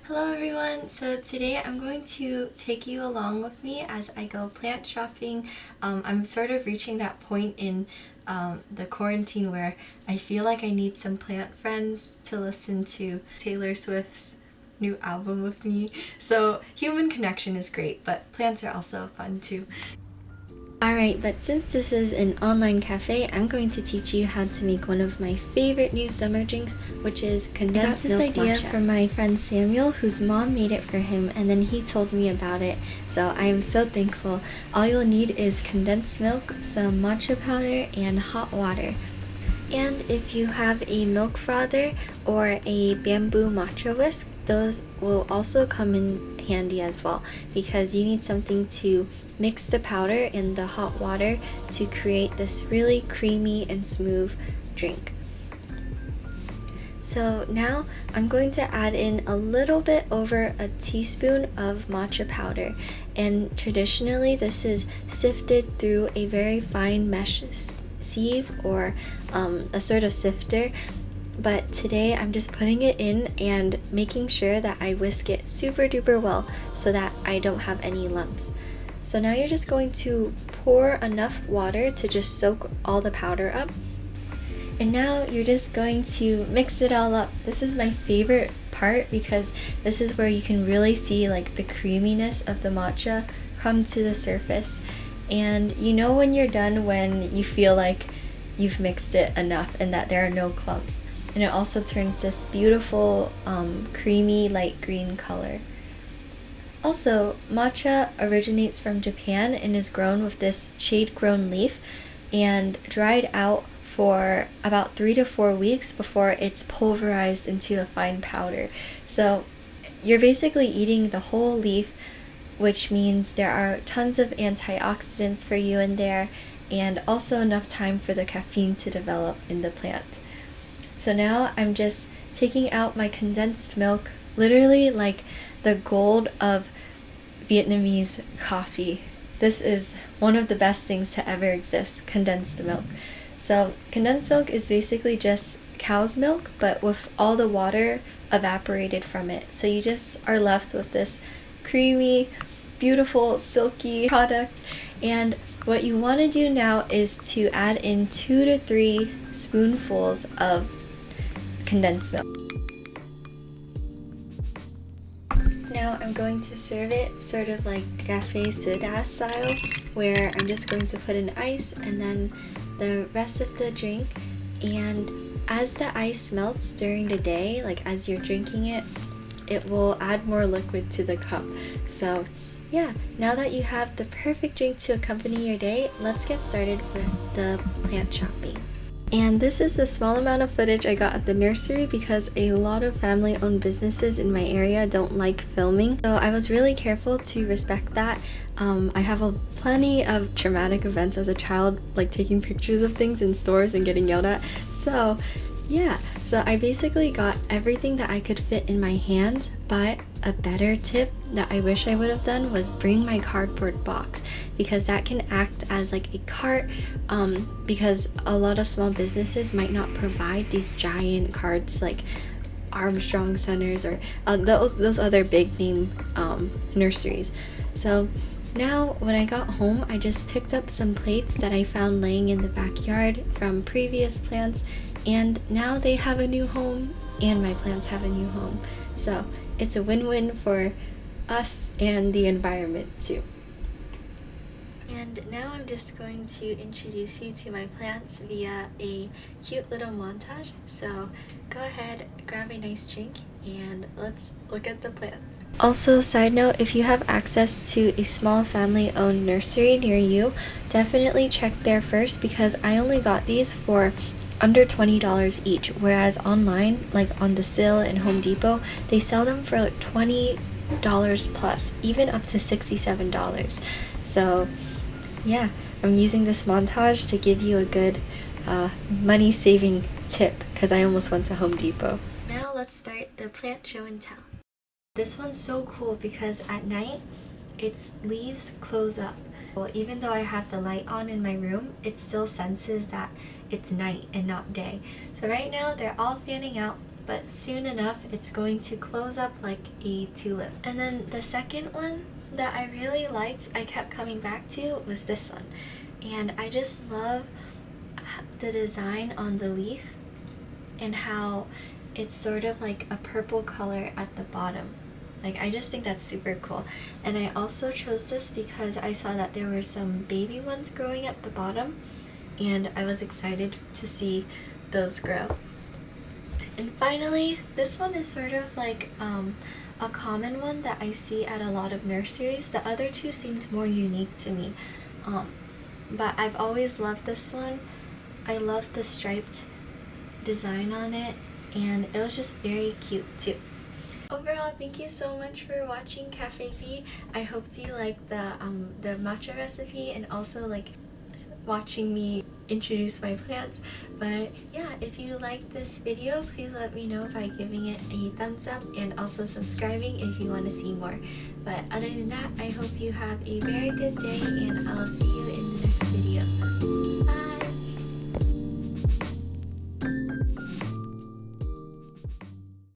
Hello everyone! So today I'm going to take you along with me as I go plant shopping. I'm sort of reaching that point in the quarantine where I feel like I need some plant friends to listen to Taylor Swift's new album with me. So human connection is great, but plants are also fun too. Alright, but since this is an online cafe, I'm going to teach you how to make one of my favorite new summer drinks, which is condensed milk matcha. I got this idea from my friend Samuel, whose mom made it for him, and then he told me about it, so I am so thankful. All you'll need is condensed milk, some matcha powder, and hot water. And if you have a milk frother or a bamboo matcha whisk, those will also come in handy as well, because you need something to mix the powder in the hot water to create this really creamy and smooth drink. So now I'm going to add in a little bit over a teaspoon of matcha powder, and traditionally this is sifted through a very fine mesh sieve or a sort of sifter, but today I'm just putting it in and making sure that I whisk it super duper well so that I don't have any lumps. So now you're just going to pour enough water to just soak all the powder up, and now you're just going to mix it all up. This is my favorite part because this is where you can really see like the creaminess of the matcha come to the surface. And you know when you're done when you feel like you've mixed it enough and that there are no clumps. And it also turns this beautiful creamy light green color. Also, matcha originates from Japan and is grown with this shade-grown leaf and dried out for about 3 to 4 weeks before it's pulverized into a fine powder. So you're basically eating the whole leaf, which means there are tons of antioxidants for you in there and also enough time for the caffeine to develop in the plant. So now I'm just taking out my condensed milk, literally like the gold of Vietnamese coffee. This is one of the best things to ever exist, condensed milk. So condensed milk is basically just cow's milk, but with all the water evaporated from it. So you just are left with this creamy, beautiful, silky product. And what you want to do now is to add in 2 to 3 spoonfuls of condensed milk. Now I'm going to serve it sort of like cafe soda style, where I'm just going to put in ice and then the rest of the drink. And as the ice melts during the day, like as you're drinking it, it will add more liquid to the cup. So yeah, now that you have the perfect drink to accompany your day, let's get started with the plant shopping. And this is the small amount of footage I got at the nursery because a lot of family-owned businesses in my area don't like filming. So I was really careful to respect that. I have plenty of traumatic events as a child, like taking pictures of things in stores and getting yelled at. So yeah, so I basically got everything that I could fit in my hands, but a better tip that I wish I would have done was bring my cardboard box, because that can act as like a cart, because a lot of small businesses might not provide these giant carts like Armstrong Centers or those other big name nurseries. So now when I got home, I just picked up some plates that I found laying in the backyard from previous plants, and now they have a new home and my plants have a new home. So it's a win-win for us and the environment too. And now I'm just going to introduce you to my plants via a cute little montage. So go ahead, grab a nice drink, and let's look at the plants. Also, side note, if you have access to a small family-owned nursery near you, definitely check there first, because I only got these for under $20 each, whereas online, like on the sale in Home Depot, they sell them for like $20 plus, even up to $67. So yeah, I'm using this montage to give you a good money saving tip, because I almost went to Home Depot. Now let's start the plant show and tell. This one's so cool because at night its leaves close up. Well, even though I have the light on in my room, it still senses that it's night and not day. So right now they're all fanning out, but soon enough it's going to close up like a tulip. And then the second one that I really liked, I kept coming back to, was this one. And I just love the design on the leaf and how it's sort of like a purple color at the bottom. Like, I just think that's super cool. And I also chose this because I saw that there were some baby ones growing at the bottom, and I was excited to see those grow. And finally, this one is sort of like a common one that I see at a lot of nurseries. The other two seemed more unique to me, but I've always loved this one. I love the striped design on it, and it was just very cute too. Overall, thank you so much for watching cafevi. I hope you liked the matcha recipe and also like watching me introduce my plants. But yeah, if you liked this video, please let me know by giving it a thumbs up and also subscribing if you want to see more. But other than that, I hope you have a very good day, and I'll see you in the next video. Bye!